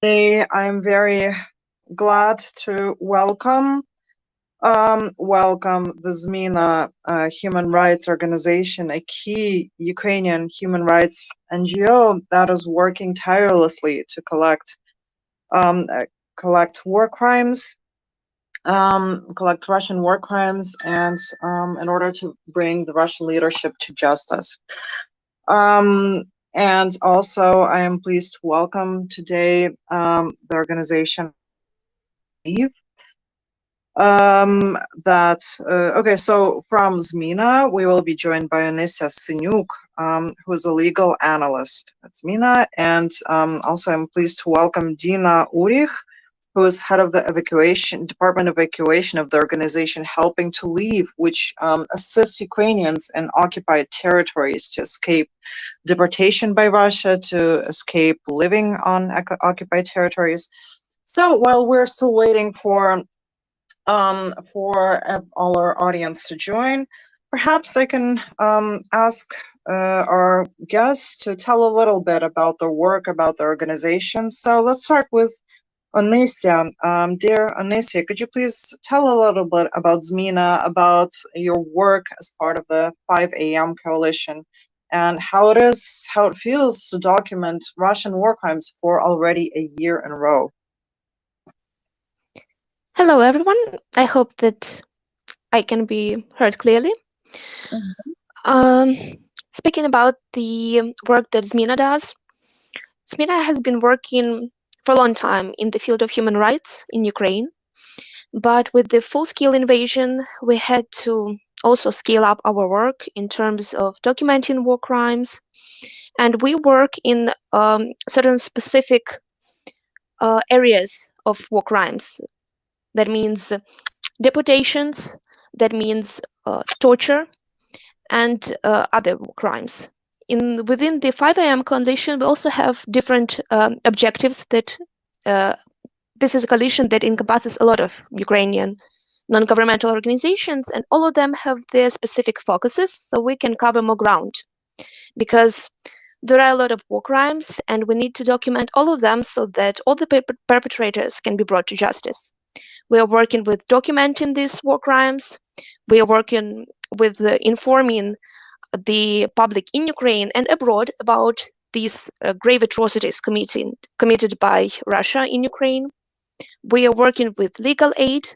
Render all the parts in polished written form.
Today, I'm very glad to welcome the Zmina human rights organization, a key Ukrainian human rights NGO that is working tirelessly to collect war crimes, collect Russian war crimes, and in order to bring the Russian leadership to justice. And also, I am pleased to welcome today the organization so from Zmina, we will be joined by Onysiia Syniuk, who is a legal analyst at Zmina, and also I'm pleased to welcome Dina Urich, who is head of the Department of Evacuation of the organization Helping to Leave, which assists Ukrainians in occupied territories to escape deportation by Russia, to escape living on occupied territories. So while we're still waiting for all our audience to join, perhaps I can ask our guests to tell a little bit about their work, about the organization. So let's start with Onysiia. Dear Onysiia, could you please tell a little bit about Zmina, about your work as part of the 5 a.m. coalition, and how it feels to document Russian war crimes for already a year in a row? Hello, everyone. I hope that I can be heard clearly. Speaking about the work that Zmina does, Zmina has been working for a long time in the field of human rights in Ukraine. But with the full-scale invasion, we had to also scale up our work in terms of documenting war crimes. And we work in certain specific areas of war crimes. That means deportations, that means torture, and other crimes. Within the 5 a.m. coalition, we also have different objectives that this is a coalition that encompasses a lot of Ukrainian non-governmental organizations, and all of them have their specific focuses, so we can cover more ground. Because there are a lot of war crimes, and we need to document all of them so that all the perpetrators can be brought to justice. We are working with documenting these war crimes. We are working with informing the public in Ukraine and abroad about these grave atrocities committed by Russia in Ukraine. We are working with legal aid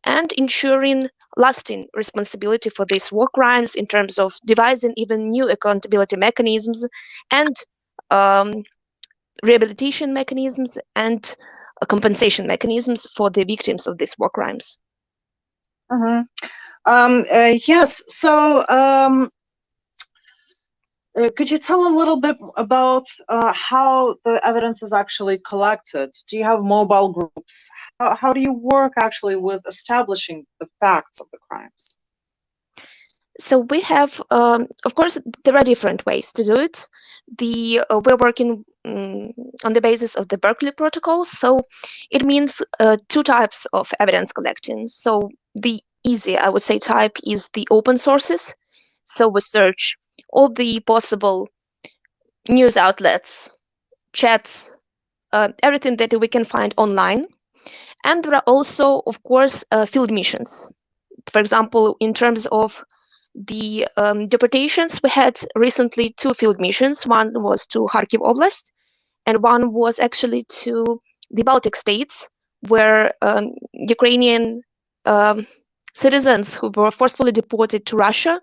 and ensuring lasting responsibility for these war crimes in terms of devising even new accountability mechanisms and rehabilitation mechanisms and compensation mechanisms for the victims of these war crimes. Yes, so could you tell a little bit about how the evidence is actually collected? Do you have mobile groups? How do you work actually with establishing the facts of the crimes? So we have, of course, there are different ways to do it. We're working on the basis of the Berkeley Protocol, so it means two types of evidence collecting. So the easy, I would say, type is the open sources. So we search all the possible news outlets, chats, everything that we can find online. And there are also, of course, field missions. For example, in terms of the deportations, we had recently 2 field missions. One was to Kharkiv Oblast, and one was actually to the Baltic states, where Ukrainian citizens who were forcefully deported to Russia,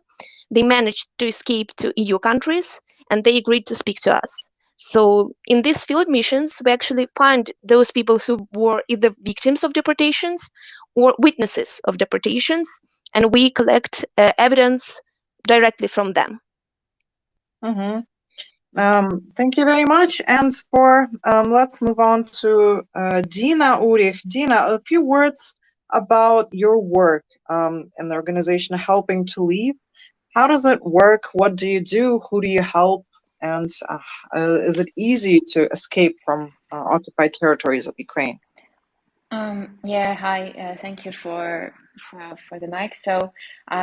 they managed to escape to EU countries, and they agreed to speak to us. So in these field missions, we actually find those people who were either victims of deportations or witnesses of deportations, and we collect evidence directly from them. Thank you very much. And let's move on to Dina Urich. Dina, a few words about your work in the organization Helping to Leave. How does it work? What do you do? Who do you help? And is it easy to escape from occupied territories of Ukraine? Yeah, hi. Thank you for the mic. So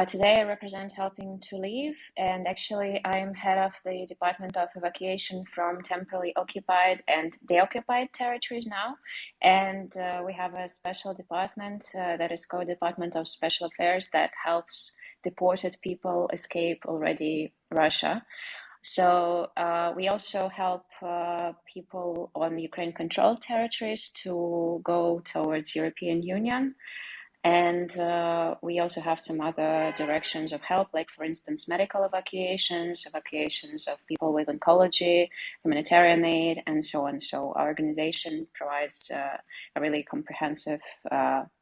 today I represent Helping to Leave, and actually I'm head of the Department of Evacuation from temporarily occupied and deoccupied territories now. And we have a special department that is called Department of Special Affairs that helps deported people escape already Russia. So we also help people on Ukraine-controlled territories to go towards European Union. And we also have some other directions of help, like, for instance, medical evacuations, evacuations of people with oncology, humanitarian aid, and so on. So our organization provides a really comprehensive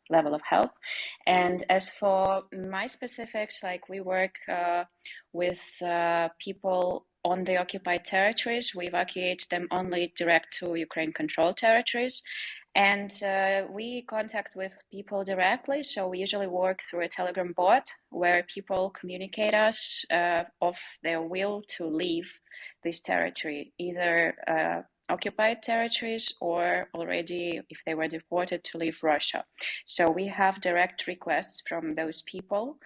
level of help. And as for my specifics, like, we work with people on the occupied territories. We evacuate them only direct to Ukraine-controlled territories. And we contact with people directly. So we usually work through a Telegram bot where people communicate us of their will to leave this territory, either occupied territories or already, if they were deported, to leave Russia. So we have direct requests from those people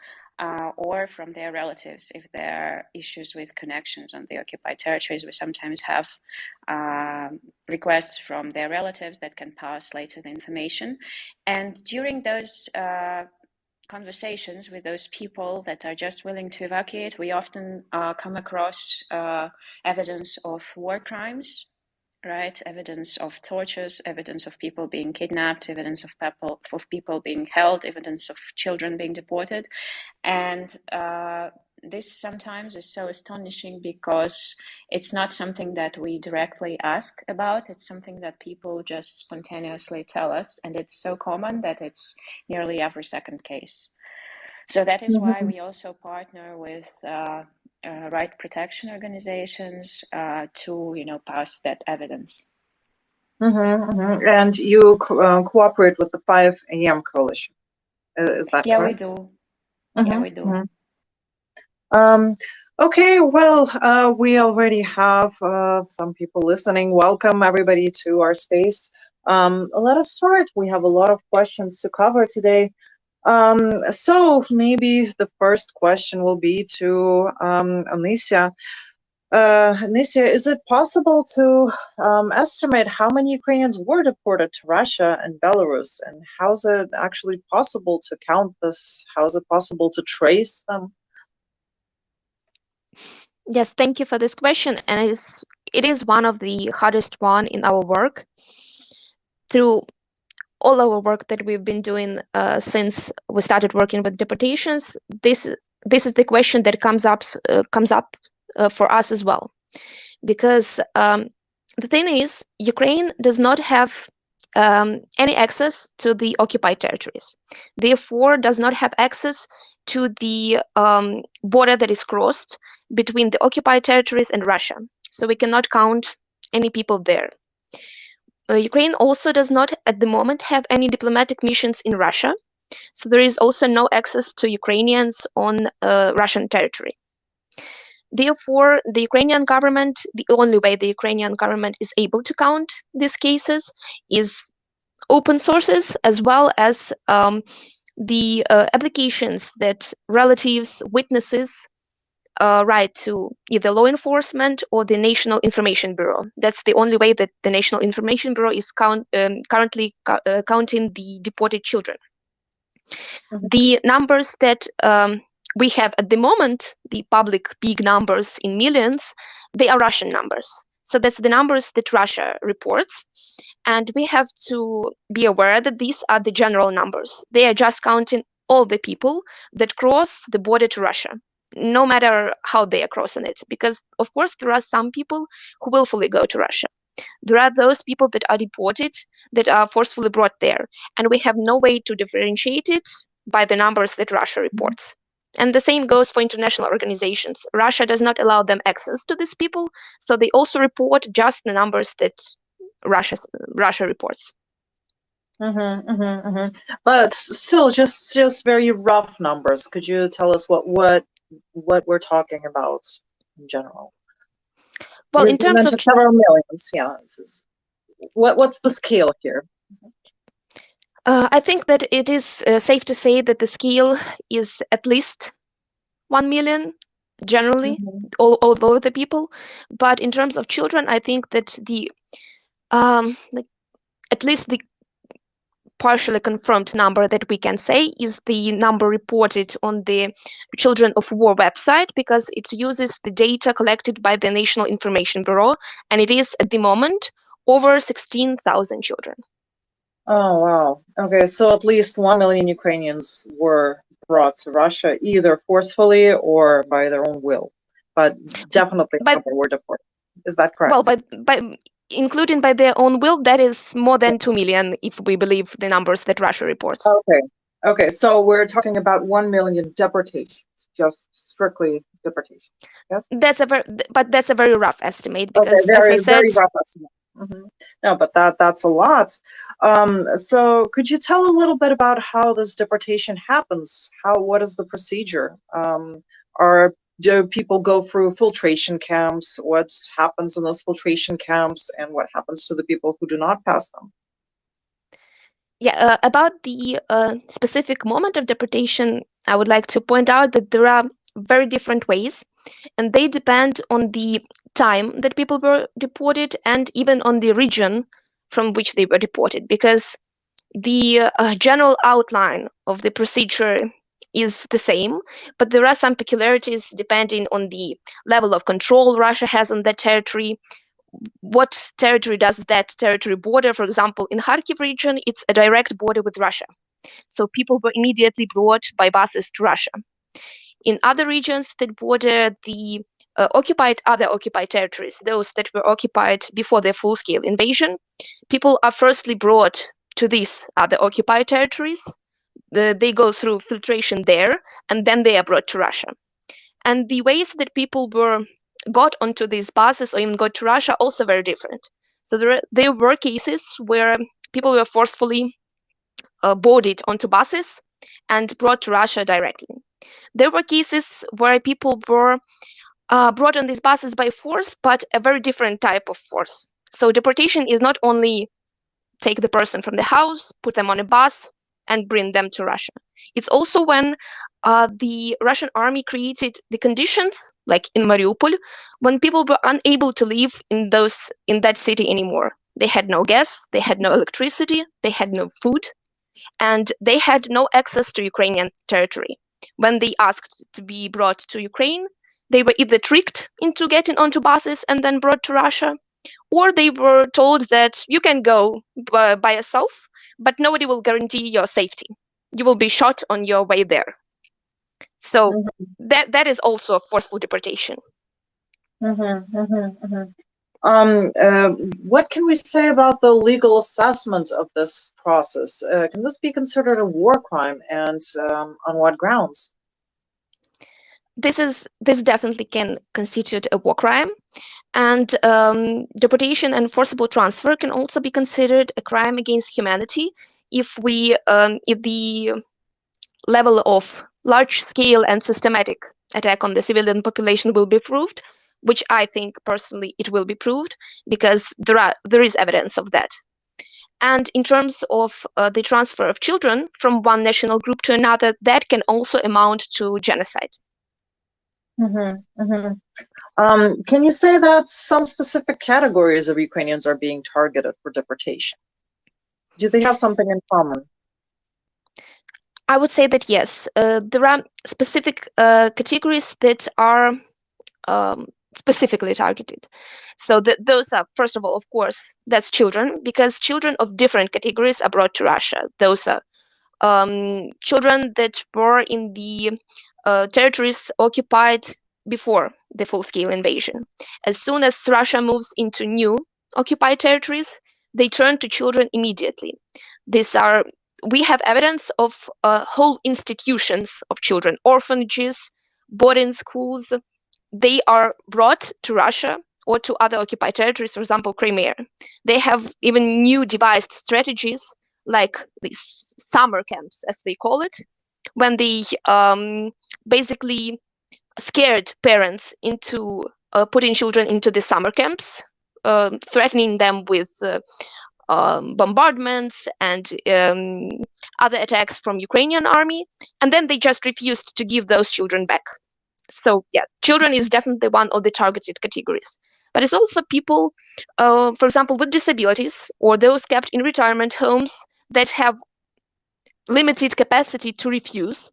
or from their relatives if there are issues with connections on the occupied territories. We sometimes have requests from their relatives that can pass later the information. And during those conversations with those people that are just willing to evacuate, we often come across evidence of war crimes, right? Evidence of tortures, evidence of people being kidnapped, evidence of people being held, evidence of children being deported. And this sometimes is so astonishing because it's not something that we directly ask about. It's something that people just spontaneously tell us. And it's so common that it's nearly every second case. So that is why we also partner with right protection organizations to, pass that evidence. And you cooperate with the 5 a.m. coalition. Is that Yeah, correct? we do. Yeah, we do. Okay, well, we already have some people listening. Welcome everybody to our space. Let us start. We have a lot of questions to cover today. So maybe the first question will be to Onysiia. Onysiia, is it possible to estimate how many Ukrainians were deported to Russia and Belarus, and how is it actually possible to count this? How is it possible to trace them? Yes, thank you for this question, and it is one of the hardest one in our work. Through all our work that we've been doing since we started working with deportations, this is the question that comes up for us as well, because the thing is, Ukraine does not have any access to the occupied territories, therefore does not have access to the border that is crossed between the occupied territories and Russia. So we cannot count any people there. Ukraine also does not at the moment have any diplomatic missions in Russia, so there is also no access to Ukrainians on Russian territory. Therefore, the Ukrainian government, the only way the Ukrainian government is able to count these cases is open sources, as well as the applications that relatives, witnesses write to either law enforcement or the National Information Bureau. That's the only way that the National Information Bureau is currently counting the deported children. The numbers that we have at the moment, the public big numbers in millions, they are Russian numbers. So that's the numbers that Russia reports. And we have to be aware that these are the general numbers. They are just counting all the people that cross the border to Russia, no matter how they are crossing it. Because, of course, there are some people who willfully go to Russia. There are those people that are deported, that are forcefully brought there. And we have no way to differentiate it by the numbers that Russia reports. And the same goes for international organizations. Russia does not allow them access to these people, so they also report just the numbers that Russia reports. But still, just very rough numbers. Could you tell us what we're talking about in general? Well, in terms of several millions, yeah. What's the scale here? I think that it is safe to say that the scale is at least 1 million generally, Mhm. all over the people. But in terms of children, I think that the like at least the partially confirmed number that we can say is the number reported on the Children of War website, because it uses the data collected by the National Information Bureau, and it is at the moment over 16,000 children. Oh, wow. Okay, so at least 1 million Ukrainians were brought to Russia, either forcefully or by their own will. But definitely a But couple were deported. Is that well, correct? by including by their own will, that is more than 2 million if we believe the numbers that Russia reports. Okay. Okay, so we're talking about 1 million deportations, just strictly deportation. Yes? That's a very rough estimate, Okay, because as I very, said, very rough estimate. No, but that's a lot. So could you tell a little bit about how this deportation happens? What is the procedure? Do people go through filtration camps? What happens in those filtration camps, and what happens to the people who do not pass them? yeah, about the specific moment of deportation, I would like to point out that there are very different ways, and they depend on the time that people were deported and even on the region from which they were deported, because the general outline of the procedure is the same, but there are some peculiarities depending on the level of control Russia has on that territory. What territory does that territory border? For example, in Kharkiv region, it's a direct border with Russia. So people were immediately brought by buses to Russia. In other regions that border the other occupied territories, those that were occupied before the full-scale invasion, people are firstly brought to these other occupied territories. They go through filtration there, and then they are brought to Russia. And the ways that people got onto these buses or even got to Russia also very different. So there were cases where people were forcefully boarded onto buses and brought to Russia directly. There were cases where people were brought on these buses by force, but a very different type of force. So deportation is not only take the person from the house, put them on a bus, and bring them to Russia. It's also when the Russian army created the conditions, like in Mariupol, when people were unable to live in that city anymore. They had no gas, they had no electricity, they had no food, and they had no access to Ukrainian territory. When they asked to be brought to Ukraine, they were either tricked into getting onto buses and then brought to Russia, or they were told that you can go by yourself, but nobody will guarantee your safety. You will be shot on your way there. So Mhm, that is also a forceful deportation. mhm, mhm, mhm. What can we say about the legal assessment of this process? Can this be considered a war crime, and on what grounds? This definitely can constitute a war crime, and deportation and forcible transfer can also be considered a crime against humanity if the level of large scale and systematic attack on the civilian population will be proved, which I think personally it will be proved, because there is evidence of that. And in terms of the transfer of children from one national group to another, that can also amount to genocide. Can you say that some specific categories of Ukrainians are being targeted for deportation? Do they have something in common? I would say that yes, there are specific categories that are specifically targeted. So those are, first of all, of course, that's children, because children of different categories are brought to Russia. Those are children that were in the territories occupied before the full-scale invasion. As soon as Russia moves into new occupied territories, they turn to children immediately. We have evidence of whole institutions of children, orphanages, boarding schools. They are brought to Russia or to other occupied territories, for example, Crimea. They have even new devised strategies, like these summer camps, as they call it, when they basically scared parents into putting children into the summer camps, threatening them with bombardments and other attacks from Ukrainian army, and then they just refused to give those children back. So yeah, children is definitely one of the targeted categories. But it's also people, for example, with disabilities or those kept in retirement homes that have limited capacity to refuse,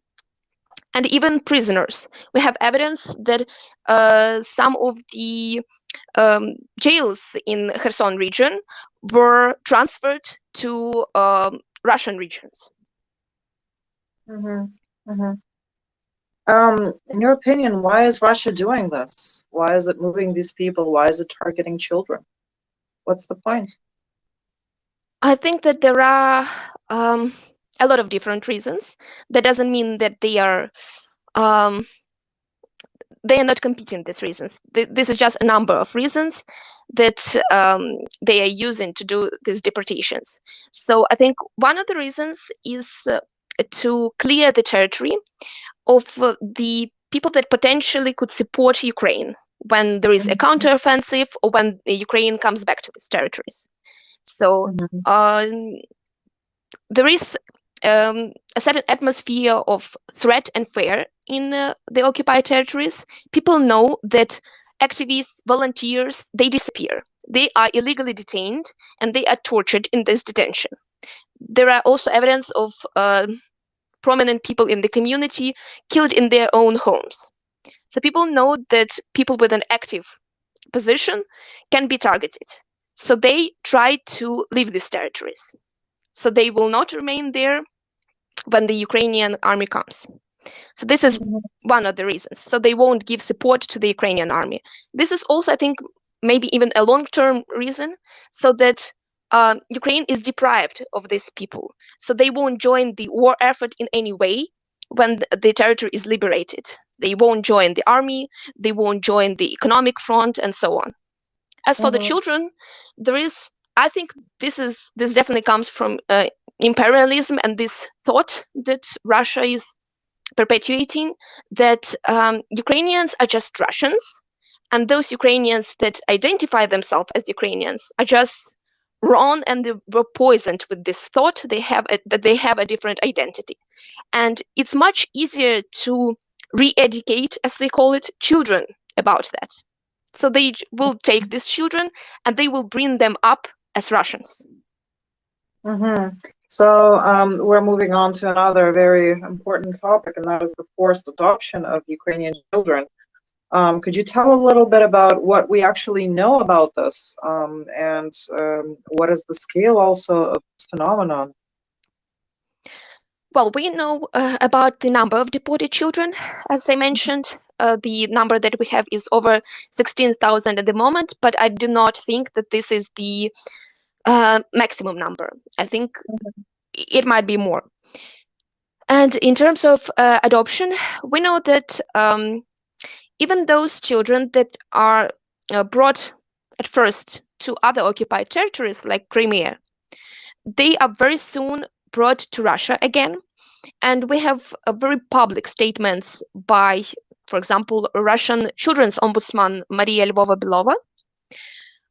and even prisoners. We have evidence that some of the jails in Kherson region were transferred to Russian regions. In your opinion, why is Russia doing this? Why is it moving these people? Why is it targeting children? What's the point? I think that there are a lot of different reasons. That doesn't mean that they are not competing these reasons. This is just a number of reasons that they are using to do these deportations. So I think one of the reasons is to clear the territory of the people that potentially could support Ukraine when there is a counteroffensive or when Ukraine comes back to these territories. So there is a certain atmosphere of threat and fear in the occupied territories. People know that activists, volunteers, they disappear. They are illegally detained and they are tortured in this detention. There are also evidence of prominent people in the community killed in their own homes. So people know that people with an active position can be targeted. So they try to leave these territories. So they will not remain there when the Ukrainian army comes. So this is one of the reasons. So they won't give support to the Ukrainian army. This is also, I think, maybe even a long-term reason, so that Ukraine is deprived of these people. So they won't join the war effort in any way when the territory is liberated. They won't join the army, they won't join the economic front, and so on. As for the children, there is, I think this definitely comes from imperialism and this thought that Russia is perpetuating, that Ukrainians are just Russians, and those Ukrainians that identify themselves as Ukrainians are just wrong, and they were poisoned with this thought that they have a different identity. And it's much easier to re-educate, as they call it, children about that. So they will take these children and they will bring them up as Russians. So we're moving on to another very important topic, and that is the forced adoption of Ukrainian children. Could you tell a little bit about what we actually know about this, and what is the scale also of this phenomenon? Well, we know about the number of deported children. As I mentioned, the number that we have is over 16,000 at the moment, but I do not think that this is the maximum number. I think it might be more. And in terms of adoption, we know that even those children that are brought at first to other occupied territories like Crimea, they are very soon brought to Russia again. And we have very public statements by, for example, Russian children's ombudsman Maria Lvova-Belova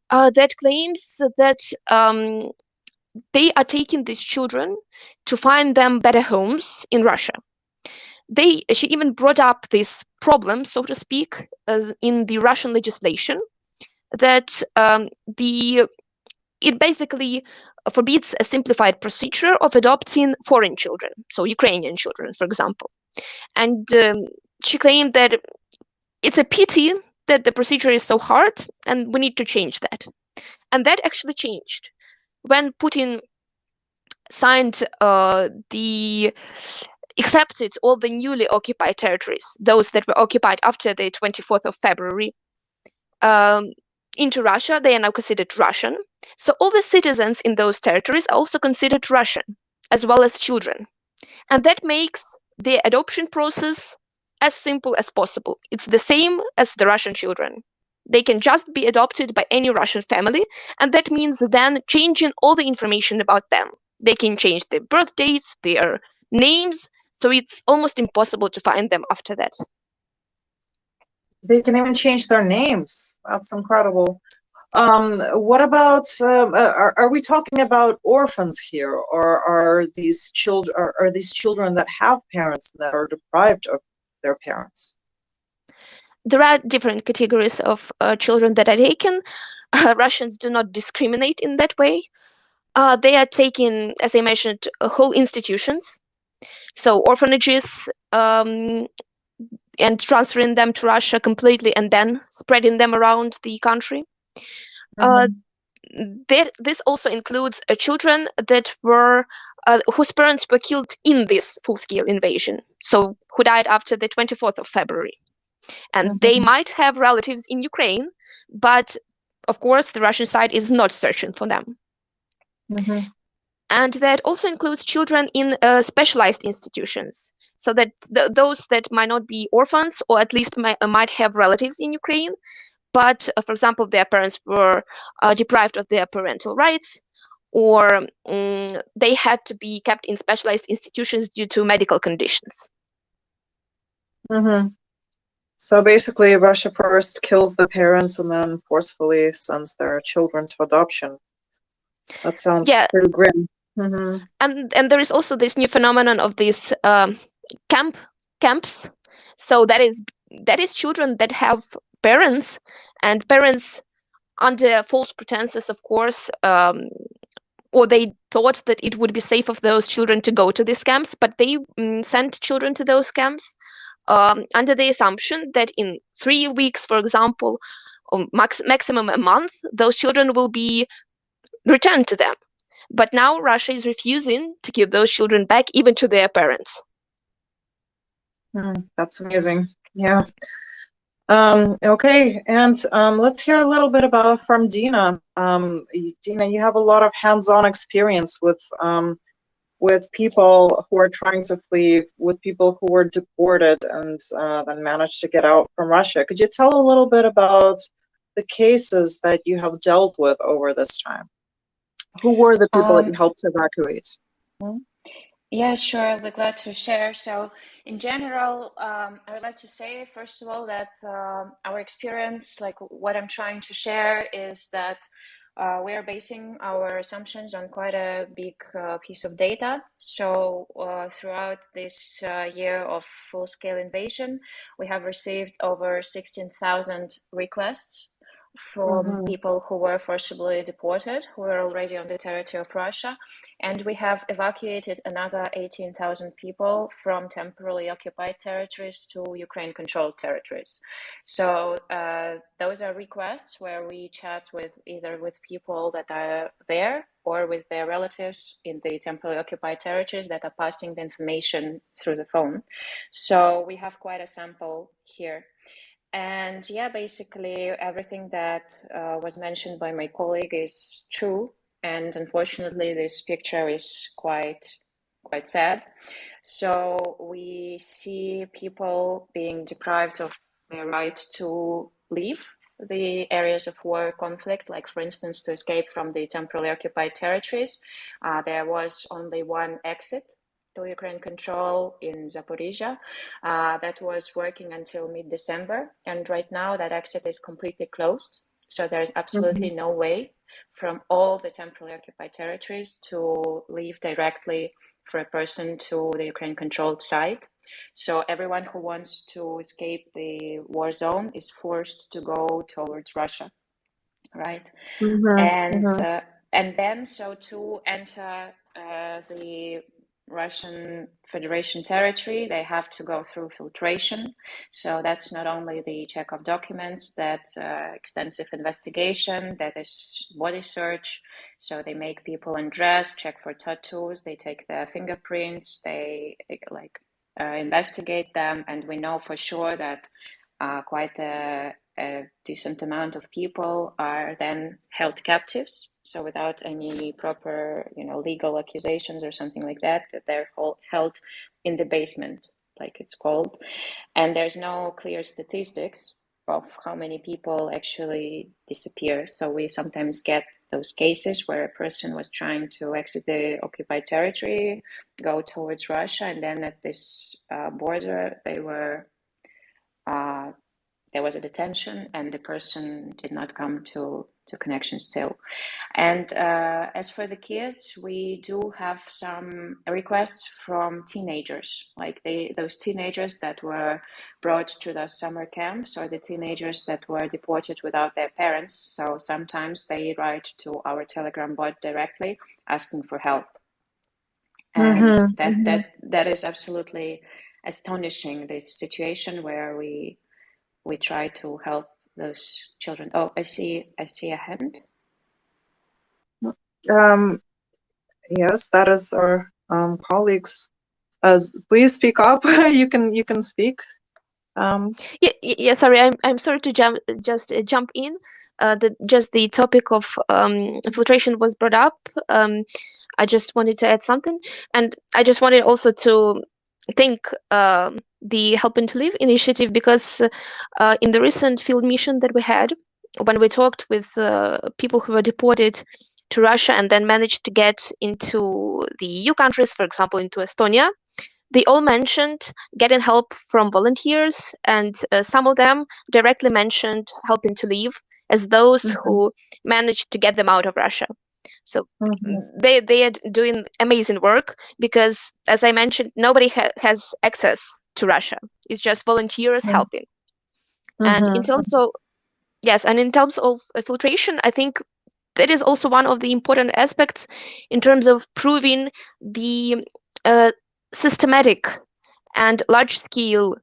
that claims that they are taking these children to find them better homes in Russia. She even brought up this problem, so to speak, in the Russian legislation, that it basically forbids a simplified procedure of adopting foreign children, so Ukrainian children, for example. And she claimed that it's a pity that the procedure is so hard and we need to change that. And that actually changed. When Putin signed accepted all the newly occupied territories, those that were occupied after the 24th of February, into Russia, they are now considered Russian. So all the citizens in those territories are also considered Russian, as well as children. And that makes the adoption process as simple as possible. It's the same as the Russian children. They can just be adopted by any Russian family, and that means then changing all the information about them. They can change their birth dates, their names, so it's almost impossible to find them after that. They can even change their names. That's incredible. What about, are we talking about orphans here, or are these children that have parents that are deprived of their parents? There are different categories of children that are taken. Russians do not discriminate in that way. They are taking, as I mentioned, whole institutions, so orphanages, and transferring them to Russia completely and then spreading them around the country. This also includes children that were whose parents were killed in this full-scale invasion, so who died after the 24th of February. And they might have relatives in Ukraine, but of course the Russian side is not searching for them. And that also includes children in specialized institutions, so that those that might not be orphans, or at least might have relatives in Ukraine, but for example, their parents were deprived of their parental rights, or they had to be kept in specialized institutions due to medical conditions. So basically, Russia first kills the parents and then forcefully sends their children to adoption. That sounds pretty grim. And there is also this new phenomenon of these camps. So that is children that have parents, and parents under false pretenses, of course, or they thought that it would be safe of those children to go to these camps, but they sent children to those camps under the assumption that in 3 weeks, for example, or maximum a month, those children will be returned to them. But now Russia is refusing to give those children back even to their parents. That's amazing. Yeah. Okay, and let's hear a little bit from Dina. Dina, you have a lot of hands-on experience with people who are trying to flee, with people who were deported and then managed to get out from Russia. Could you tell a little bit about the cases that you have dealt with over this time? Who were the people that you helped to evacuate? Yeah, sure. I'll be glad to share. So, in general, I would like to say, first of all, that our experience, like what I'm trying to share, is that we are basing our assumptions on quite a big piece of data. So, throughout this year of full-scale invasion, we have received over 16,000 requests from people who were forcibly deported, who were already on the territory of Russia. And we have evacuated another 18,000 people from temporarily occupied territories to Ukraine-controlled territories. So those are requests where we chat either with people that are there or with their relatives in the temporarily occupied territories that are passing the information through the phone. So we have quite a sample here. And yeah, basically everything that was mentioned by my colleague is true. And unfortunately, this picture is quite sad. So we see people being deprived of their right to leave the areas of war conflict, like for instance, to escape from the temporarily occupied territories. There was only one exit to Ukraine control in Zaporizhia that was working until mid-December. And right now that exit is completely closed. So there's absolutely no way from all the temporarily occupied territories to leave directly for a person to the Ukraine-controlled site. So everyone who wants to escape the war zone is forced to go towards Russia, right? And then, so to enter the Russian Federation territory, they have to go through filtration. So that's not only the check of documents, that's extensive investigation, that is body search. So they make people undress, check for tattoos, they take their fingerprints, they investigate them, and we know for sure that quite a decent amount of people are then held captives. So without any proper, legal accusations or something like that, they're held in the basement, like it's called. And there's no clear statistics of how many people actually disappear. So we sometimes get those cases where a person was trying to exit the occupied territory, go towards Russia, and then at this border, they were there was a detention and the person did not come to connection still. And as for the kids, we do have some requests from teenagers, like those teenagers that were brought to the summer camps, or the teenagers that were deported without their parents. So sometimes they write to our Telegram bot directly asking for help. And that is absolutely astonishing, this situation where we try to help those children. Oh, I see a hand. Yes, that is our colleagues. Please speak up. You can speak. Yeah. Sorry, I'm sorry to jump in. Just the topic of filtration was brought up. I just wanted to add something, and I just wanted also to thank the Helping to Live initiative, because in the recent field mission that we had, when we talked with people who were deported to Russia and then managed to get into the EU countries, for example, into Estonia, they all mentioned getting help from volunteers, and some of them directly mentioned Helping to Live as those who managed to get them out of Russia. So they are doing amazing work, because, as I mentioned, nobody has access to Russia. It's just volunteers helping. And in terms of filtration, I think that is also one of the important aspects in terms of proving the systematic and large-scale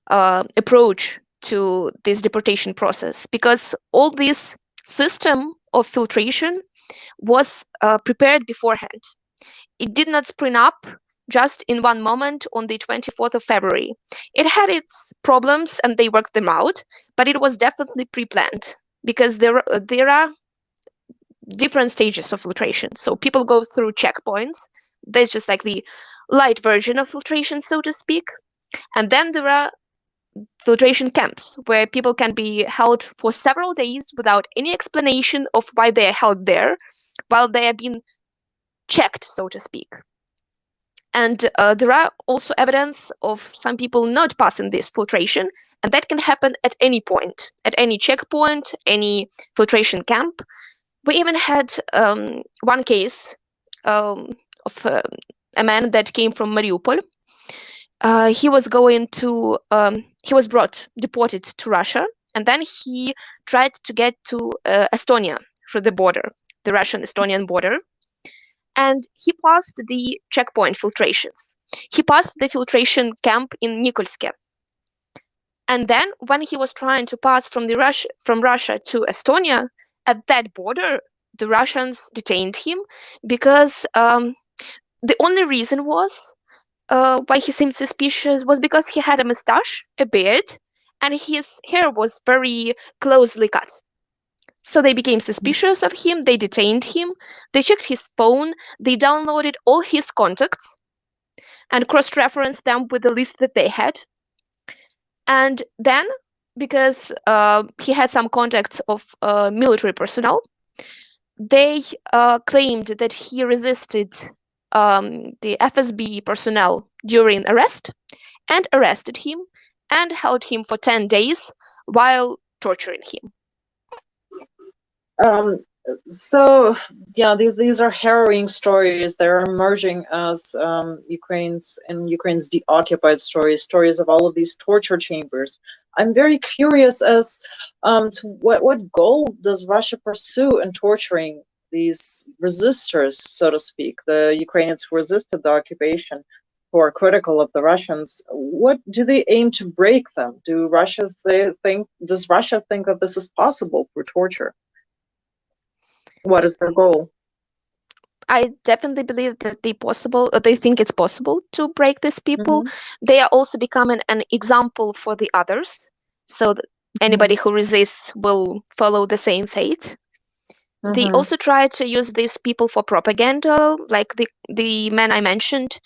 approach to this deportation process, because all this system of filtration was prepared beforehand. It did not spring up just in one moment on the 24th of February. It had its problems and they worked them out, but it was definitely pre-planned, because there are different stages of filtration. So people go through checkpoints. That's just like the light version of filtration, so to speak. And then there are filtration camps where people can be held for several days without any explanation of why they are held there, while they are being checked, so to speak. And there are also evidence of some people not passing this filtration, and that can happen at any point, at any checkpoint, any filtration camp. We even had one case of a man that came from Mariupol. He was deported to Russia, and then he tried to get to Estonia through the border, the Russian-Estonian border, and he passed the checkpoint filtrations. He passed the filtration camp in Nikolske. And then when he was trying to pass from Russia to Estonia, at that border, the Russians detained him, because the only reason was why he seemed suspicious was because he had a mustache, a beard, and his hair was very closely cut. So they became suspicious of him, they detained him, they checked his phone, they downloaded all his contacts and cross-referenced them with the list that they had. And then, because he had some contacts of military personnel, they claimed that he resisted the FSB personnel during arrest, and arrested him and held him for 10 days while torturing him. So yeah, these are harrowing stories. They're emerging as Ukraine's deoccupied stories of all of these torture chambers. I'm very curious as to what goal does Russia pursue in torturing these resistors, so to speak, the Ukrainians who resisted the occupation, who are critical of the Russians. What do they aim to break them? Does Russia think that this is possible through torture? What is their goal? I definitely believe that they think it's possible to break these people. They are also becoming an example for the others, so that anybody who resists will follow the same fate. They also try to use these people for propaganda, like the man I mentioned.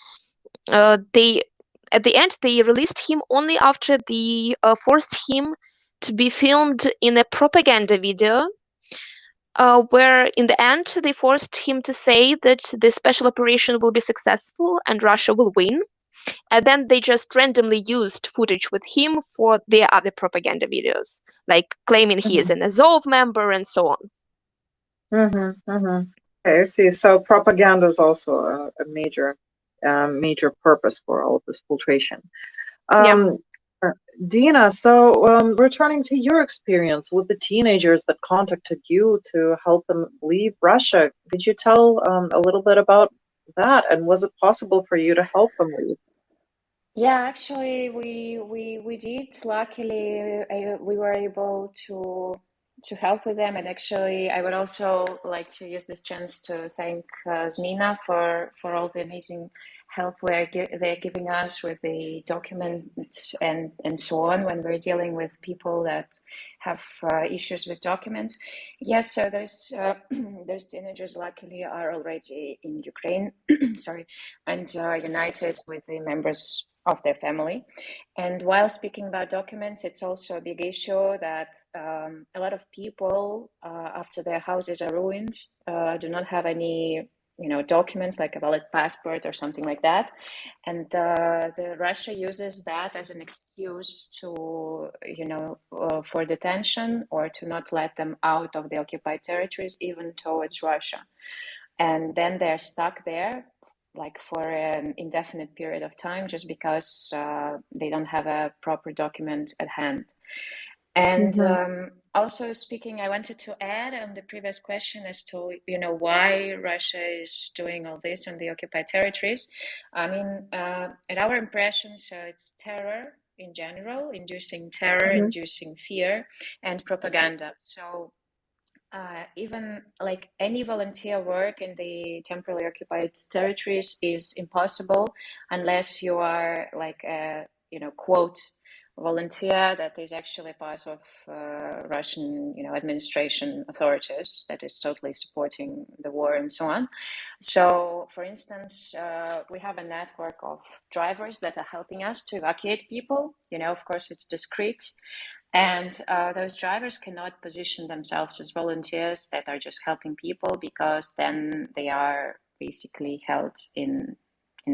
At the end, they released him only after they forced him to be filmed in a propaganda video, where in the end they forced him to say that the special operation will be successful and Russia will win. And then they just randomly used footage with him for their other propaganda videos, like claiming he is an Azov member and so on. Okay, I see. So propaganda is also a major purpose for all of this filtration. Yeah. Dina, so returning to your experience with the teenagers that contacted you to help them leave Russia, could you tell a little bit about that? And was it possible for you to help them leave? Yeah, actually, we did. Luckily, we were able to help with them. And actually, I would also like to use this chance to thank Zmina for all the amazing help they're giving us with the documents and so on when we're dealing with people that have issues with documents. Yes, so those teenagers luckily are already in Ukraine, sorry, and united with the members of their family. And while speaking about documents, it's also a big issue that a lot of people, after their houses are ruined, do not have any, documents like a valid passport or something like that. And Russia uses that as an excuse to, for detention or to not let them out of the occupied territories, even towards Russia. And then they're stuck there like for an indefinite period of time just because they don't have a proper document at hand. And also speaking, I wanted to add on the previous question as to, why Russia is doing all this on the occupied territories. I mean, at our impression, so it's terror in general, inducing terror, inducing fear, and propaganda. So even like any volunteer work in the temporarily occupied territories is impossible unless you are like a quote volunteer that is actually part of Russian administration authorities that is totally supporting the war and so on. So for instance, we have a network of drivers that are helping us to evacuate people. Of course it's discreet. And those drivers cannot position themselves as volunteers that are just helping people because then they are basically held in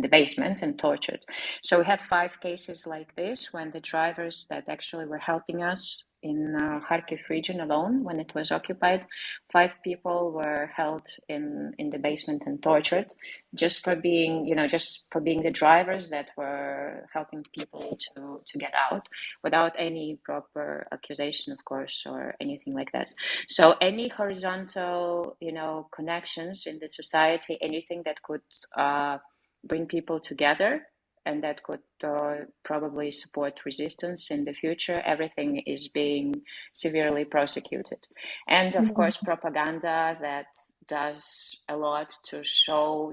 the basement and tortured. So we had 5 cases like this when the drivers that actually were helping us in Kharkiv region alone, when it was occupied, 5 people were held in the basement and tortured just for being, just for being the drivers that were helping people to get out without any proper accusation, of course, or anything like that. So any horizontal, connections in the society, anything that could bring people together and that could probably support resistance in the future, everything is being severely prosecuted. And of course, propaganda that does a lot to show,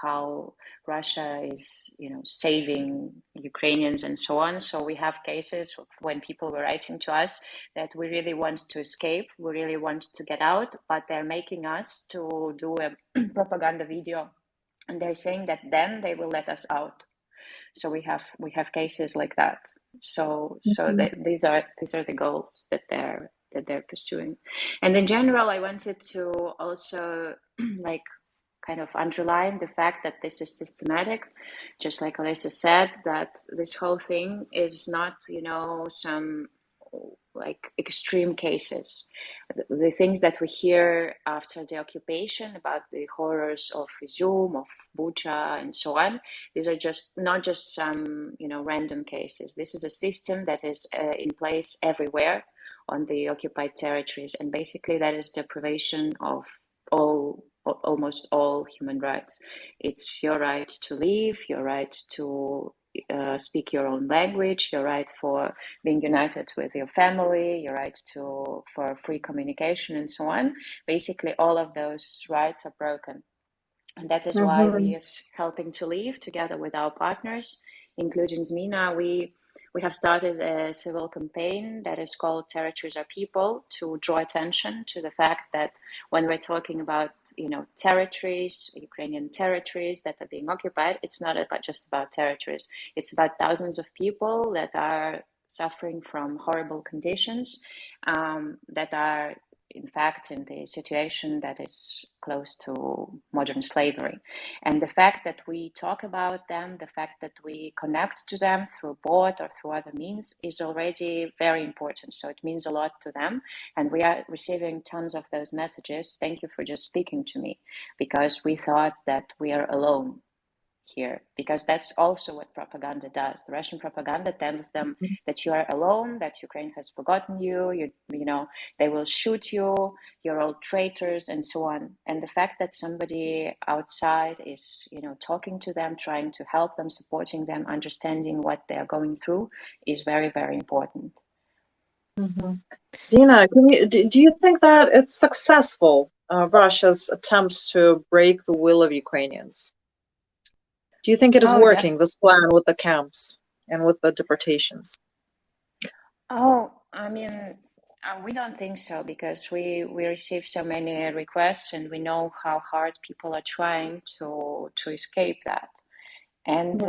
how Russia is, saving Ukrainians and so on. So we have cases when people were writing to us that we really want to escape, we really want to get out, but they're making us to do a propaganda video. And they're saying that then they will let us out. So we have cases like that. So these are the goals that they're pursuing. And in general, I wanted to also like kind of underline the fact that this is systematic, just like Onysiia said, that this whole thing is not, some like extreme cases. The things that we hear after the occupation about the horrors of Izum, of Bucha, and so on, these are just not just some, random cases. This is a system that is in place everywhere on the occupied territories, and basically that is deprivation of almost all human rights. It's your right to leave, your right to speak your own language, your right for being united with your family, your right for free communication, and so on. Basically, all of those rights are broken. And that is why we, as Helping to Leave, together with our partners, including Zmina, we have started a civil campaign that is called Territories Are People, to draw attention to the fact that when we're talking about, territories, Ukrainian territories that are being occupied, it's not just about territories. It's about thousands of people that are suffering from horrible conditions, that are in fact, in the situation that is close to modern slavery. And the fact that we talk about them, the fact that we connect to them through board or through other means is already very important. So it means a lot to them. And we are receiving tons of those messages. Thank you for just speaking to me, because we thought that we are alone here, because that's also what propaganda does. The Russian propaganda tells them that you are alone, that Ukraine has forgotten you, you know, they will shoot you, you're all traitors, and so on. And the fact that somebody outside is, you know, talking to them, trying to help them, supporting them, understanding what they're going through is very, very important. Dina, do you think that it's successful, Russia's attempts to break the will of Ukrainians? Do you think it is working, this plan with the camps and with the deportations? Oh, I mean, we don't think so, because we receive so many requests, and we know how hard people are trying to escape that. And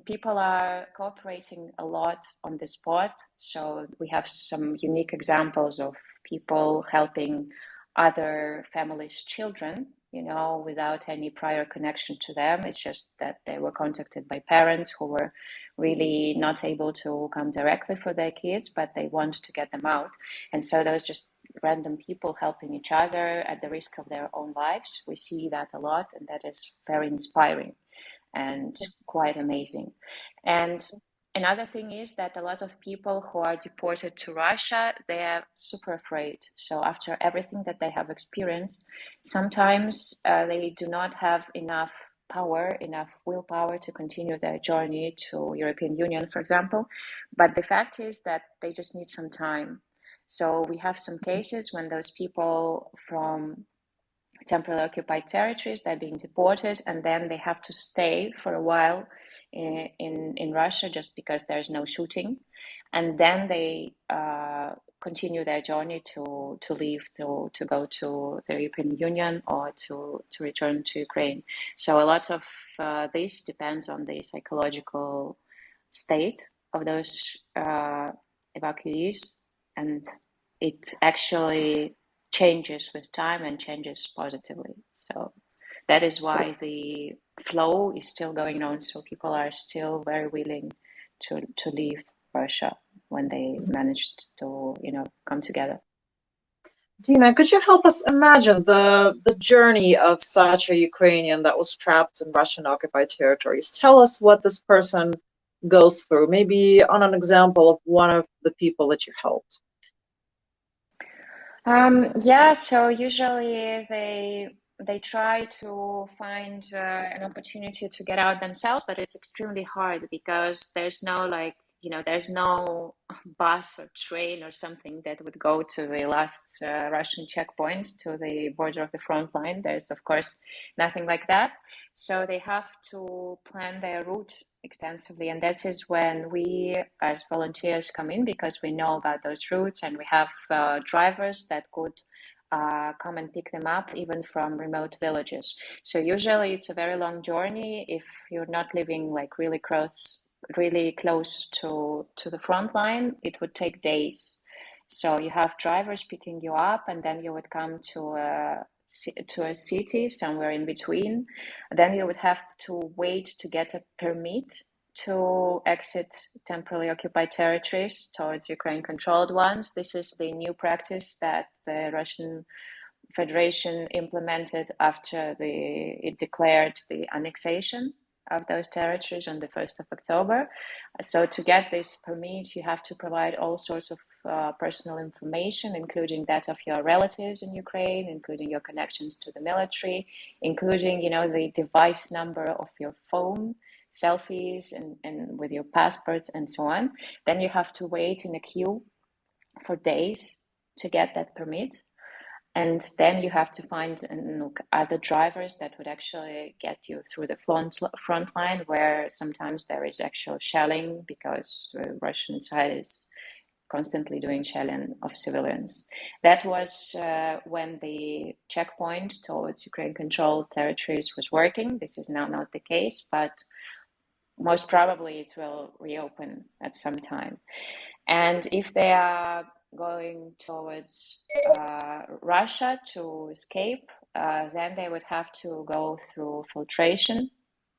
people are cooperating a lot on the spot. So we have some unique examples of people helping other families' children, you know, without any prior connection to them. It's just that they were contacted by parents who were really not able to come directly for their kids, but they want to get them out. And so those just random people helping each other at the risk of their own lives. We see that a lot, and that is very inspiring and quite amazing. And another thing is that a lot of people who are deported to Russia, they are super afraid. So after everything that they have experienced, sometimes they do not have enough power, enough willpower to continue their journey to European Union, for example. But the fact is that they just need some time. So we have some cases when those people from temporarily occupied territories, they're being deported, and then they have to stay for a while in Russia just because there's no shooting, and then they continue their journey to leave, to go to the European Union or to return to Ukraine. So a lot of this depends on the psychological state of those evacuees, and it actually changes with time and changes positively. So that is why the flow is still going on. So people are still very willing to leave Russia when they managed to, you know, come together. Dina, could you help us imagine the journey of such a Ukrainian that was trapped in Russian occupied territories? Tell us what this person goes through, maybe on an example of one of the people that you helped. Yeah, so usually they try to find an opportunity to get out themselves, but it's extremely hard because there's no, like, you know, there's no bus or train or something that would go to the last Russian checkpoint, to the border of the front line. There's, of course, nothing like that. So they have to plan their route extensively, and that is when we as volunteers come in, because we know about those routes, and we have drivers that could come and pick them up even from remote villages. So usually it's a very long journey. If you're not living like really close to the front line, it would take days. So you have drivers picking you up, and then you would come to a city somewhere in between. Then you would have to wait to get a permit to exit temporarily occupied territories towards Ukraine-controlled ones. This is the new practice that the Russian Federation implemented after it declared the annexation of those territories on the 1st of October. So to get this permit, you have to provide all sorts of personal information, including that of your relatives in Ukraine, including your connections to the military, including, you know, the device number of your phone, selfies, and with your passports and so on. Then you have to wait in a queue for days to get that permit. And then you have to find other drivers that would actually get you through the front line, where sometimes there is actual shelling because the Russian side is constantly doing shelling of civilians. That was when the checkpoint towards Ukraine-controlled territories was working. This is now not the case, but most probably it will reopen at some time. And if they are going towards Russia to escape, then they would have to go through filtration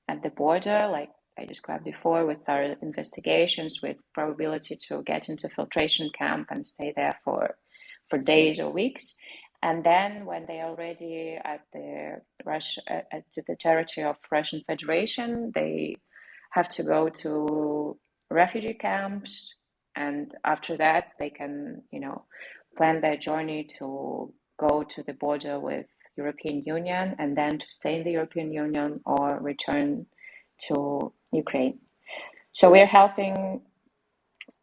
at the border, like I described before, with thorough investigations, with probability to get into filtration camp and stay there for days or weeks. And then when they are already at the territory of Russian Federation, they have to go to refugee camps, and after that they can, plan their journey to go to the border with European Union and then to stay in the European Union or return to Ukraine. So we're helping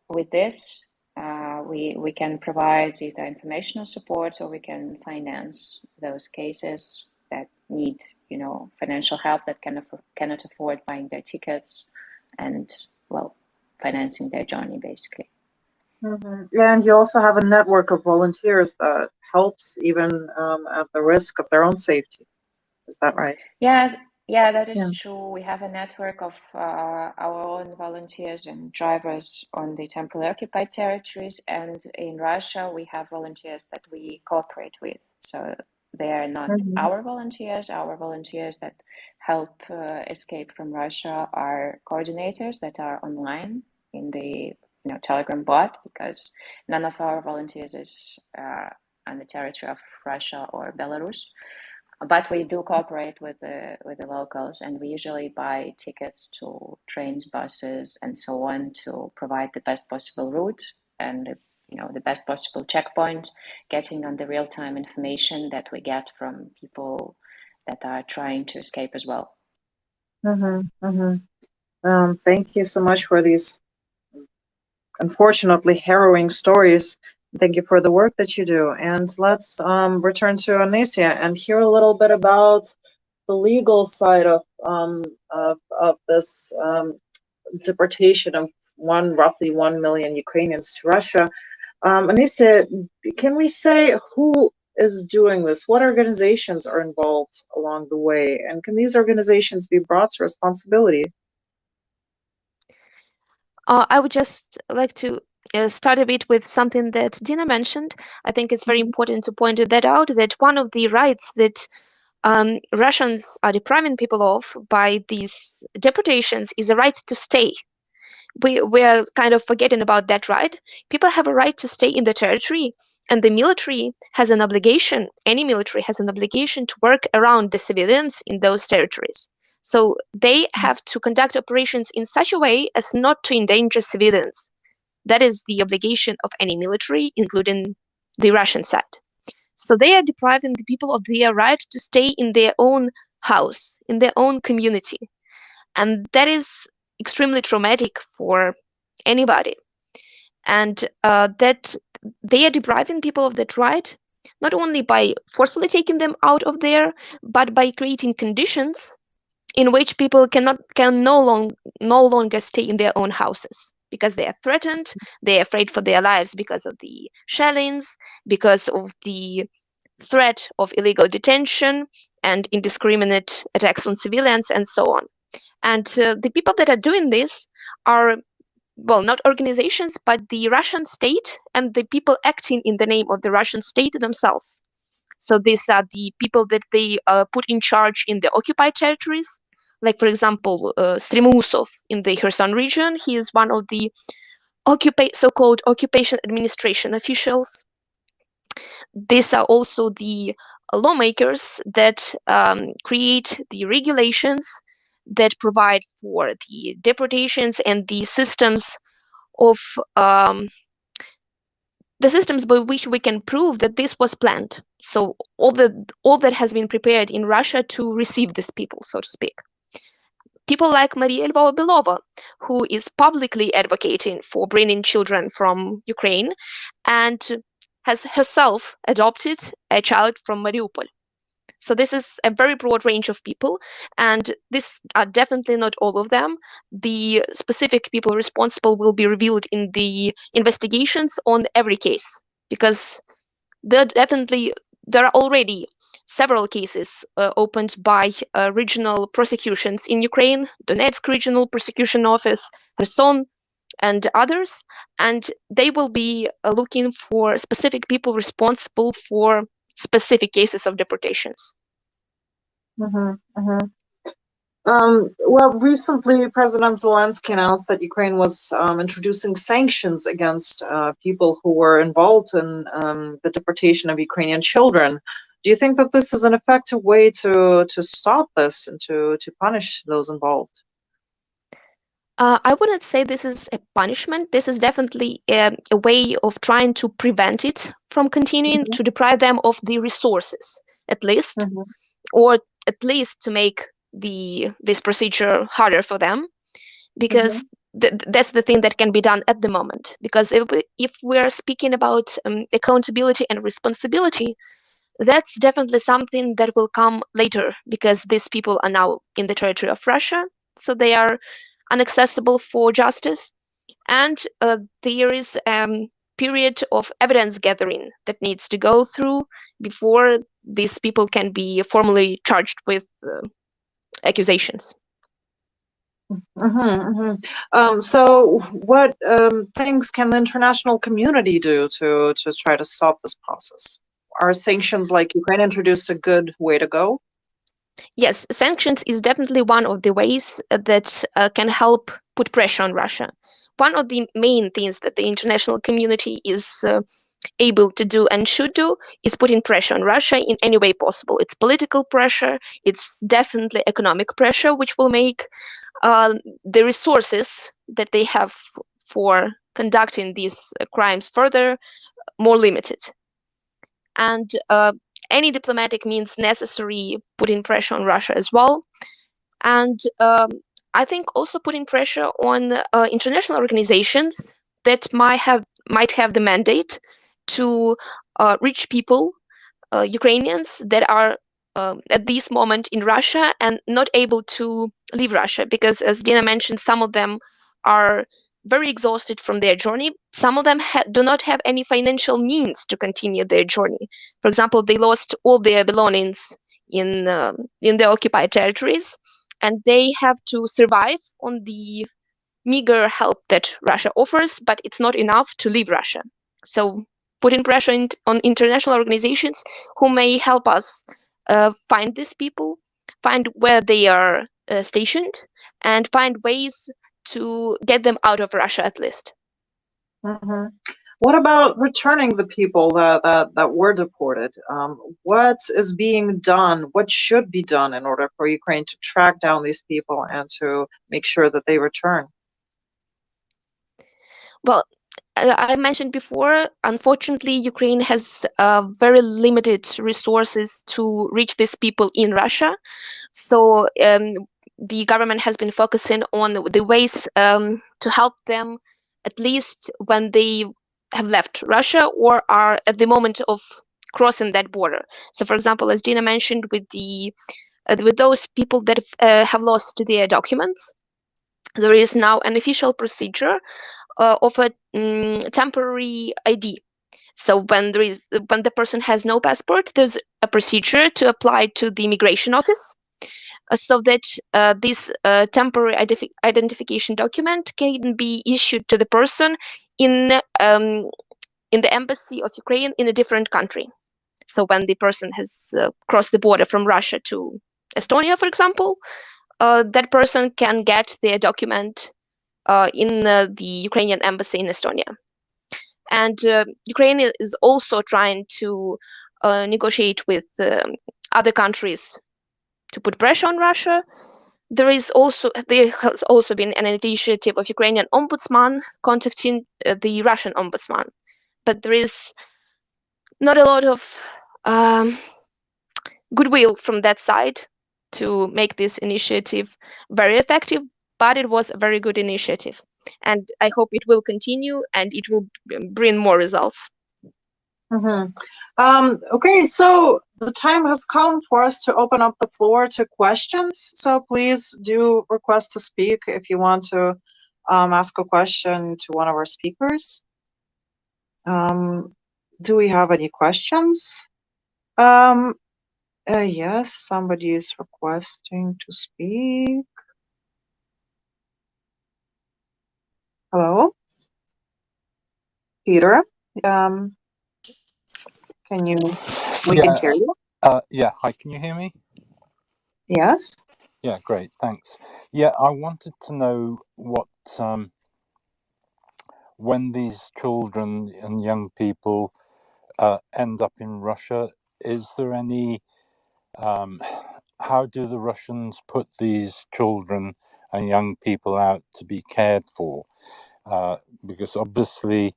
with this. We can provide either informational support or we can finance those cases that need, financial help, that cannot afford buying their tickets and, well, financing their journey, basically. And you also have a network of volunteers that helps even at the risk of their own safety. Is that right? Yeah, that is true. We have a network of our own volunteers and drivers on the temporarily occupied territories, and in Russia we have volunteers that we cooperate with. So they are not our volunteers. Our volunteers that help escape from Russia are coordinators that are online in the Telegram bot, because none of our volunteers is on the territory of Russia or Belarus. But we do cooperate with the locals, and we usually buy tickets to trains, buses, and so on to provide the best possible route and the best possible checkpoint, getting on the real-time information that we get from people that are trying to escape as well. Thank you so much for these unfortunately harrowing stories. Thank you for the work that you do. And let's return to Onysiia and hear a little bit about the legal side of this deportation of roughly 1 million Ukrainians to Russia. Onysiia, can we say who is doing this? What organizations are involved along the way? And can these organizations be brought to responsibility? I would just like to start a bit with something that Dina mentioned. I think it's very important to point that out, that one of the rights that Russians are depriving people of by these deportations is the right to stay. We are kind of forgetting about that right. People have a right to stay in the territory, and the military has an obligation, any military has an obligation to work around the civilians in those territories. So they have to conduct operations in such a way as not to endanger civilians. That is the obligation of any military, including the Russian side. So they are depriving the people of their right to stay in their own house, in their own community. And that is extremely traumatic for anybody. And that they are depriving people of that right, not only by forcefully taking them out of there, but by creating conditions in which people can no longer stay in their own houses because they are threatened, they are afraid for their lives because of the shellings, because of the threat of illegal detention and indiscriminate attacks on civilians, and so on. And the people that are doing this are, well, not organizations, but the Russian state and the people acting in the name of the Russian state themselves. So these are the people that they put in charge in the occupied territories. Like, for example, Stremousov in the Kherson region, he is one of the so-called occupation administration officials. These are also the lawmakers that create the regulations that provide for the deportations and the systems of the systems by which we can prove that this was planned. So all that has been prepared in Russia to receive these people, so to speak. People like Maria Lvova-Belova, who is publicly advocating for bringing children from Ukraine and has herself adopted a child from Mariupol. So this is a very broad range of people, and these are definitely not all of them. The specific people responsible will be revealed in the investigations on every case, because there are already several cases opened by regional prosecutions in Ukraine, Donetsk Regional Prosecution Office, Kherson and others, and they will be looking for specific people responsible for specific cases of deportations. Well, recently President Zelensky announced that Ukraine was introducing sanctions against people who were involved in the deportation of Ukrainian children. Do you think that this is an effective way to stop this and to punish those involved? I wouldn't say this is a punishment. This is definitely a way of trying to prevent it from continuing, to deprive them of the resources, at least, or at least to make this procedure harder for them, because that's the thing that can be done at the moment. Because if we are speaking about accountability and responsibility, that's definitely something that will come later, because these people are now in the territory of Russia, so they are inaccessible for justice, and there is a period of evidence gathering that needs to go through before these people can be formally charged with accusations. So what things can the international community do to try to stop this process? Are sanctions like Ukraine introduced a good way to go? Yes, sanctions is definitely one of the ways that can help put pressure on Russia. One of the main things that the international community is able to do and should do is putting pressure on Russia in any way possible. It's political pressure, it's definitely economic pressure, which will make the resources that they have for conducting these crimes further more limited. And any diplomatic means necessary putting pressure on Russia as well. And I think also putting pressure on international organizations that might have the mandate to reach people, Ukrainians that are at this moment in Russia and not able to leave Russia, because as Dina mentioned, some of them are very exhausted from their journey. Some of them do not have any financial means to continue their journey. For example, they lost all their belongings in the occupied territories, and they have to survive on the meager help that Russia offers, but it's not enough to leave Russia. So putting pressure on international organizations who may help us find these people, find where they are stationed, and find ways to get them out of Russia at least. What about returning the people that were deported? What is being done? What should be done in order for Ukraine to track down these people and to make sure that they return? Well, I mentioned before, unfortunately, Ukraine has very limited resources to reach these people in Russia. So the government has been focusing on the ways to help them, at least when they have left Russia or are at the moment of crossing that border. So, for example, as Dina mentioned, with those people that have lost their documents, there is now an official procedure of a temporary ID. So when the person has no passport, there's a procedure to apply to the immigration office, so that this temporary identification document can be issued to the person in the embassy of Ukraine in a different country. So when the person has crossed the border from Russia to Estonia, for example, that person can get their document in the Ukrainian embassy in Estonia. And Ukraine is also trying to negotiate with other countries to put pressure on Russia. There has also been an initiative of Ukrainian ombudsman contacting the Russian ombudsman, but there is not a lot of goodwill from that side to make this initiative very effective, but it was a very good initiative. And I hope it will continue and it will bring more results. Okay, so the time has come for us to open up the floor to questions. So please do request to speak if you want to ask a question to one of our speakers. Do we have any questions? Yes, somebody is requesting to speak. Hello, Peter. We can hear you. Yeah. Hi, can you hear me? Yes. Yeah, great. Thanks. Yeah, I wanted to know what when these children and young people end up in Russia, is there any how do the Russians put these children and young people out to be cared for? Because obviously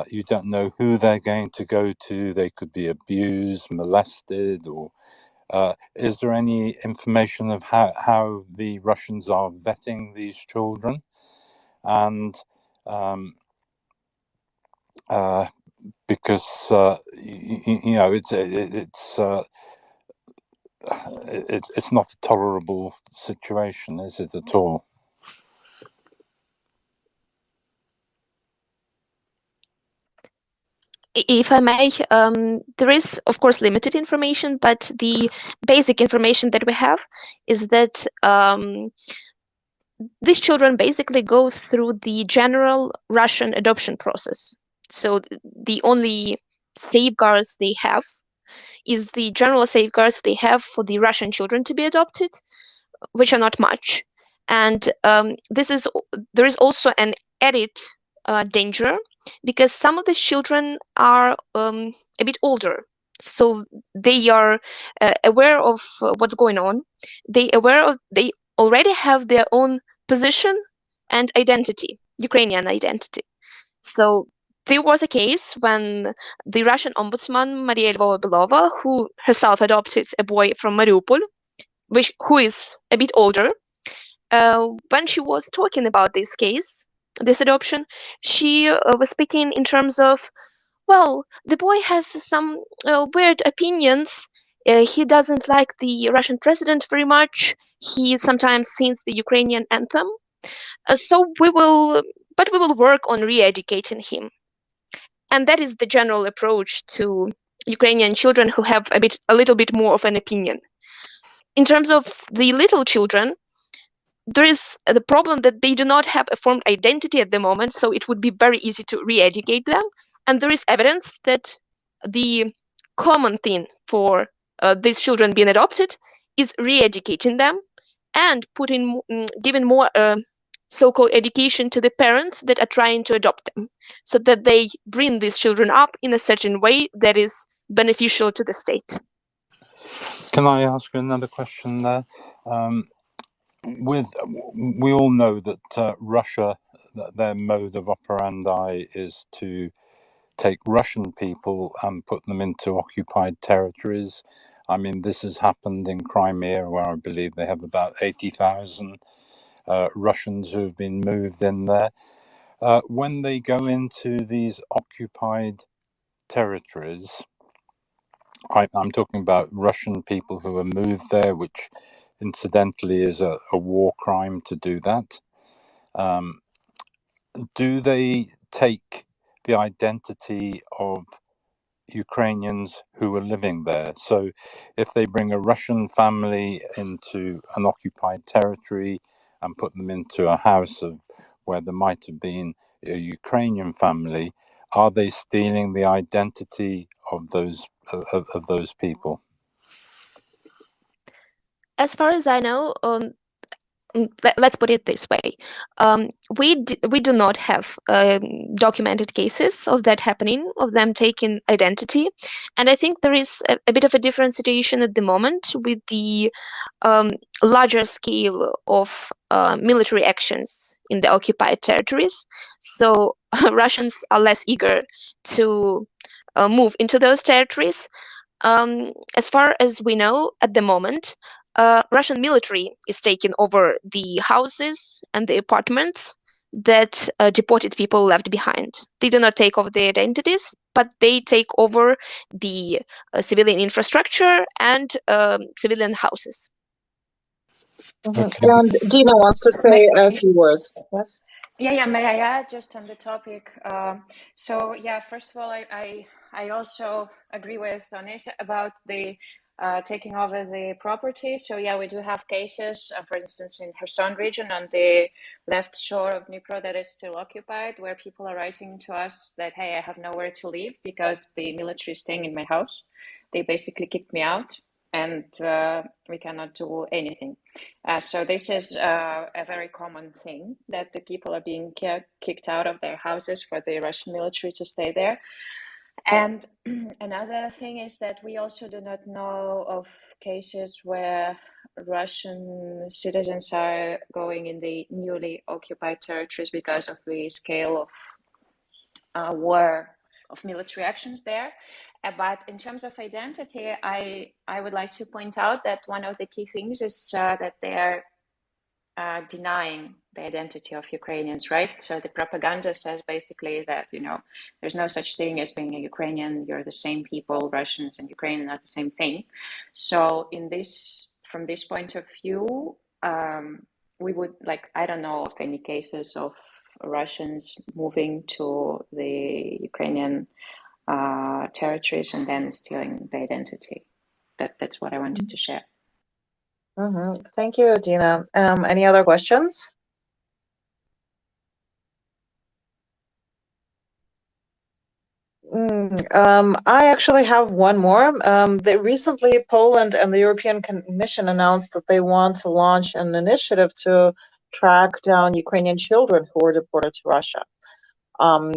you don't know who they're going to go to. They could be abused, molested, or is there any information of how the Russians are vetting these children? And because you know it's not a tolerable situation, is it at all? If I may, there is, of course, limited information, but the basic information that we have is that these children basically go through the general Russian adoption process. So the only safeguards they have is the general safeguards they have for the Russian children to be adopted, which are not much. And there is also an added danger because some of the children are a bit older, so they are aware of what's going on. They already have their own position and identity, Ukrainian identity. So there was a case when the Russian ombudsman Maria Lvova Belova, who herself adopted a boy from Mariupol, who is a bit older, when she was talking about this adoption, she was speaking in terms of, well, the boy has some weird opinions. He doesn't like the Russian president very much. He sometimes sings the Ukrainian anthem. But we will work on re-educating him. And that is the general approach to Ukrainian children who have a little bit more of an opinion. In terms of the little children, there is the problem that they do not have a formed identity at the moment, so it would be very easy to re-educate them. And there is evidence that the common thing for these children being adopted is re-educating them and giving more so-called education to the parents that are trying to adopt them, so that they bring these children up in a certain way that is beneficial to the state. Can I ask you another question there? We all know that Russia, their mode of operandi is to take Russian people and put them into occupied territories. I mean, this has happened in Crimea, where I believe they have about 80,000 Russians who have been moved in there. When they go into these occupied territories, I'm talking about Russian people who are moved there, which incidentally is a war crime to do that. Do they take the identity of Ukrainians who are living there? So if they bring a Russian family into an occupied territory and put them into a house of where there might have been a Ukrainian family, are they stealing the identity of those people? As far as I know, let's put it this way. We do not have documented cases of that happening, of them taking identity. And I think there is a bit of a different situation at the moment with the larger scale of military actions in the occupied territories. So Russians are less eager to move into those territories. As far as we know at the moment, Russian military is taking over the houses and the apartments that deported people left behind. They do not take over their identities, but they take over the civilian infrastructure and civilian houses. Okay. And Dina wants to say a few words. Yes. Yeah, may I add just on the topic? So yeah, first of all, I also agree with Onysiia about the taking over the property. So yeah, we do have cases, for instance, in Kherson region on the left shore of Dnipro that is still occupied, where people are writing to us that, hey, I have nowhere to live because the military is staying in my house. They basically kicked me out, and we cannot do anything. So this is a very common thing, that the people are being kicked out of their houses for the Russian military to stay there. And another thing is that we also do not know of cases where Russian citizens are going in the newly occupied territories because of the scale of war, of military actions there. But in terms of identity, I would like to point out that one of the key things is that they are denying the identity of Ukrainians, right? So the propaganda says basically that, there's no such thing as being a Ukrainian. You're the same people. Russians and Ukrainians are the same thing. So from this point of view, we would I don't know of any cases of Russians moving to the Ukrainian territories and then stealing the identity. That's what I wanted to share. Thank you, Dina. Any other questions? I actually have one more. Recently, Poland and the European Commission announced that they want to launch an initiative to track down Ukrainian children who were deported to Russia.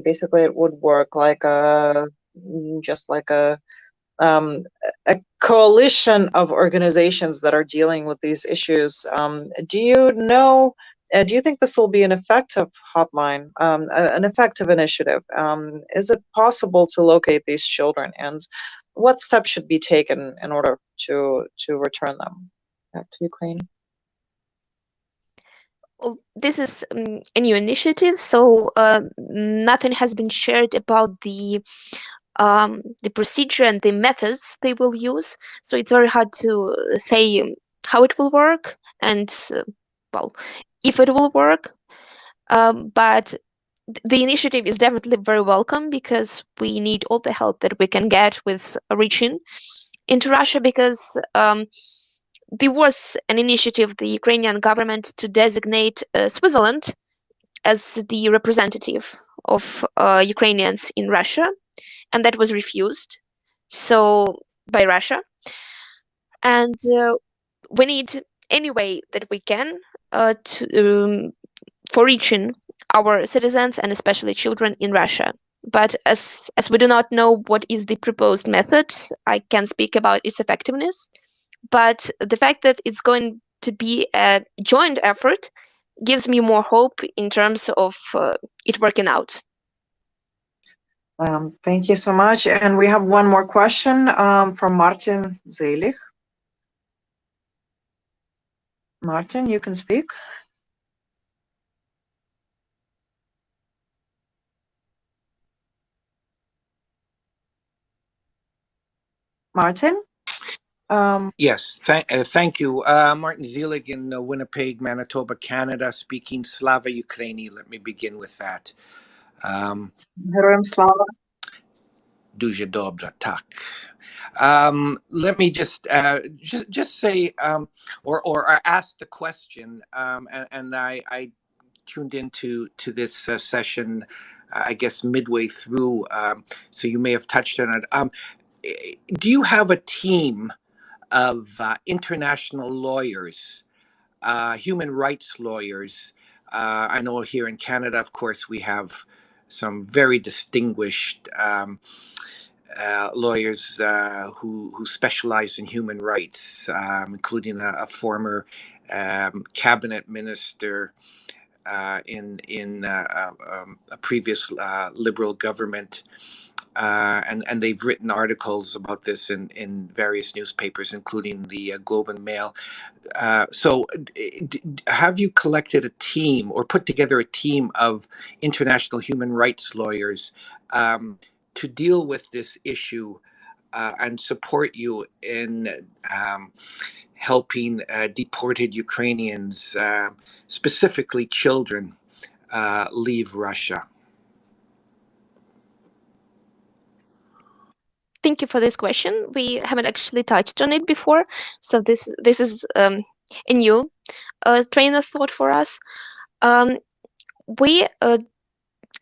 Basically, it would work like just like a coalition of organizations that are dealing with these issues. Do you think this will be an effective hotline, an effective initiative? Is it possible to locate these children, and what steps should be taken in order to return them back to Ukraine? Well, this is a new initiative, so nothing has been shared about the procedure and the methods they will use. So it's very hard to say how it will work and, if it will work. But the initiative is definitely very welcome, because we need all the help that we can get with reaching into Russia, because there was an initiative, the Ukrainian government, to designate Switzerland as the representative of Ukrainians in Russia, and that was refused by Russia. And we need any way that we can for reaching our citizens, and especially children in Russia. But as we do not know what is the proposed method, I can speak about its effectiveness. But the fact that it's going to be a joint effort gives me more hope in terms of it working out. Thank you so much. And we have one more question from Martin Zelig. Martin, you can speak. Martin? Yes, thank you. Martin Zelig in Winnipeg, Manitoba, Canada, speaking Slava Ukraini. Let me begin with that. Героям слава. Дуже добре, так. Let me just say or ask the question, and I tuned into this session, I guess midway through, so you may have touched on it. Do you have a team of international lawyers, human rights lawyers? I know here in Canada, of course, we have some very distinguished lawyers who specialize in human rights, including a former cabinet minister in a previous Liberal government. And they've written articles about this in various newspapers, including the Globe and Mail. So have you collected a team or put together a team of international human rights lawyers to deal with this issue and support you in helping deported Ukrainians, specifically children, leave Russia? thank you for this question. We haven't actually touched on it before, so this is a new train of thought for us. We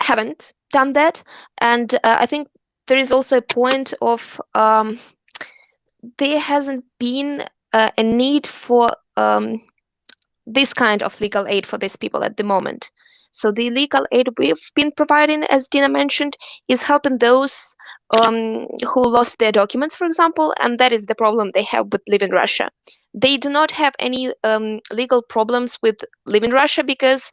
haven't done that, and I think there is also a point of there hasn't been a need for this kind of legal aid for these people at the moment. So the legal aid we've been providing, as Dina mentioned, is helping those who lost their documents, for example, and that is the problem they have with living Russia. They do not have any legal problems with living Russia because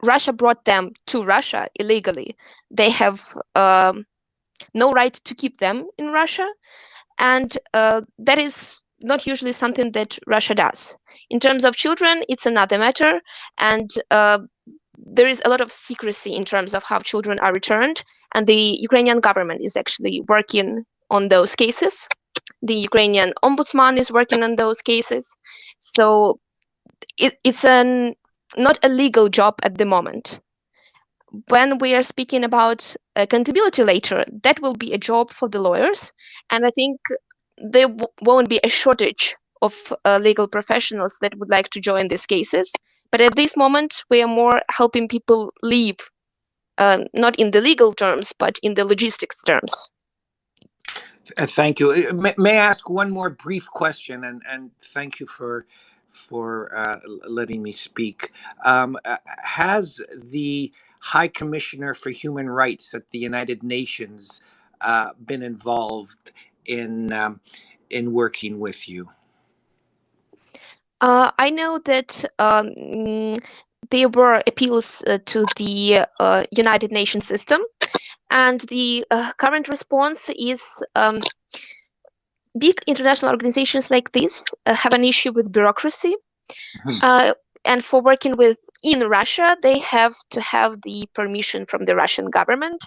Russia brought them to Russia illegally. They have no right to keep them in Russia, and that is not usually something that Russia does. In terms of children, it's another matter, and there is a lot of secrecy in terms of how children are returned, and the Ukrainian government is actually working on those cases. The Ukrainian ombudsman is working on those cases. So it's not a legal job at the moment. When we are speaking about accountability later, that will be a job for the lawyers, and I think there won't be a shortage of legal professionals that would like to join these cases. But at this moment, we are more helping people leave, not in the legal terms, but in the logistics terms. Thank you. May I ask one more brief question? And thank you for letting me speak. Has the High Commissioner for Human Rights at the United Nations been involved in working with you? I know that there were appeals to the United Nations system, and the current response is big international organizations like this have an issue with bureaucracy. And for working in Russia, they have to have the permission from the Russian government,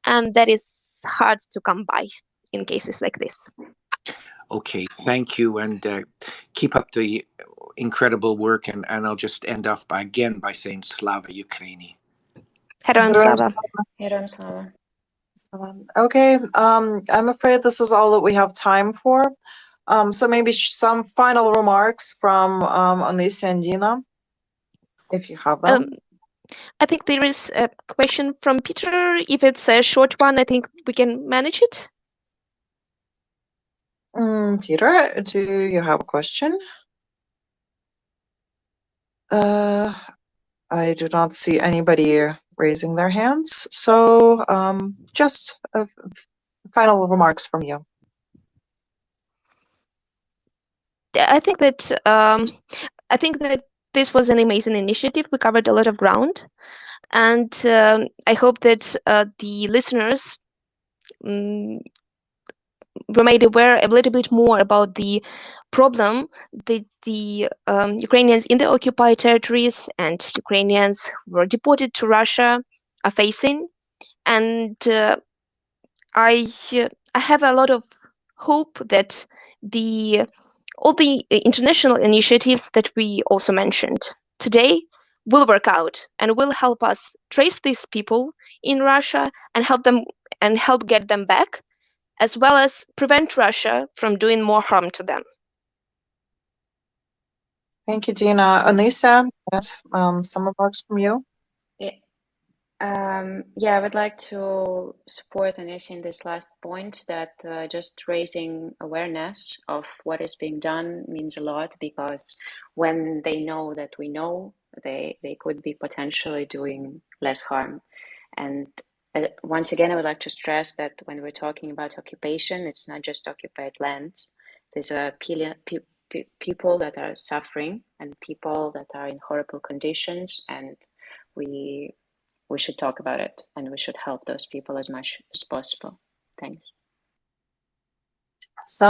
and that is hard to come by in cases like this. Okay, thank you, and keep up the incredible work. And I'll just end off again by saying Slava Ukraini. Heroям slava. Heroям slava. Okay, I'm afraid this is all that we have time for. So maybe some final remarks from Onysiia and Dina, if you have them. I think there is a question from Peter. If it's a short one, I think we can manage it. Peter, do you have a question? I do not see anybody raising their hands. So just final remarks from you. I think that this was an amazing initiative. We covered a lot of ground, and I hope that the listeners were made aware a little bit more about the problem that the Ukrainians in the occupied territories and Ukrainians who were deported to Russia are facing. And I have a lot of hope that all the international initiatives that we also mentioned today will work out and will help us trace these people in Russia and help get them back, as well as prevent Russia from doing more harm to them. Thank you, Dina. Onysiia, yes, some remarks from you? Yeah, I would like to support Onysiia in this last point, that just raising awareness of what is being done means a lot, because when they know that we know, they could be potentially doing less harm. And once again, I would like to stress that when we're talking about occupation, it's not just occupied lands. There's people that are suffering and people that are in horrible conditions, and we should talk about it, and we should help those people as much as possible. Thanks. So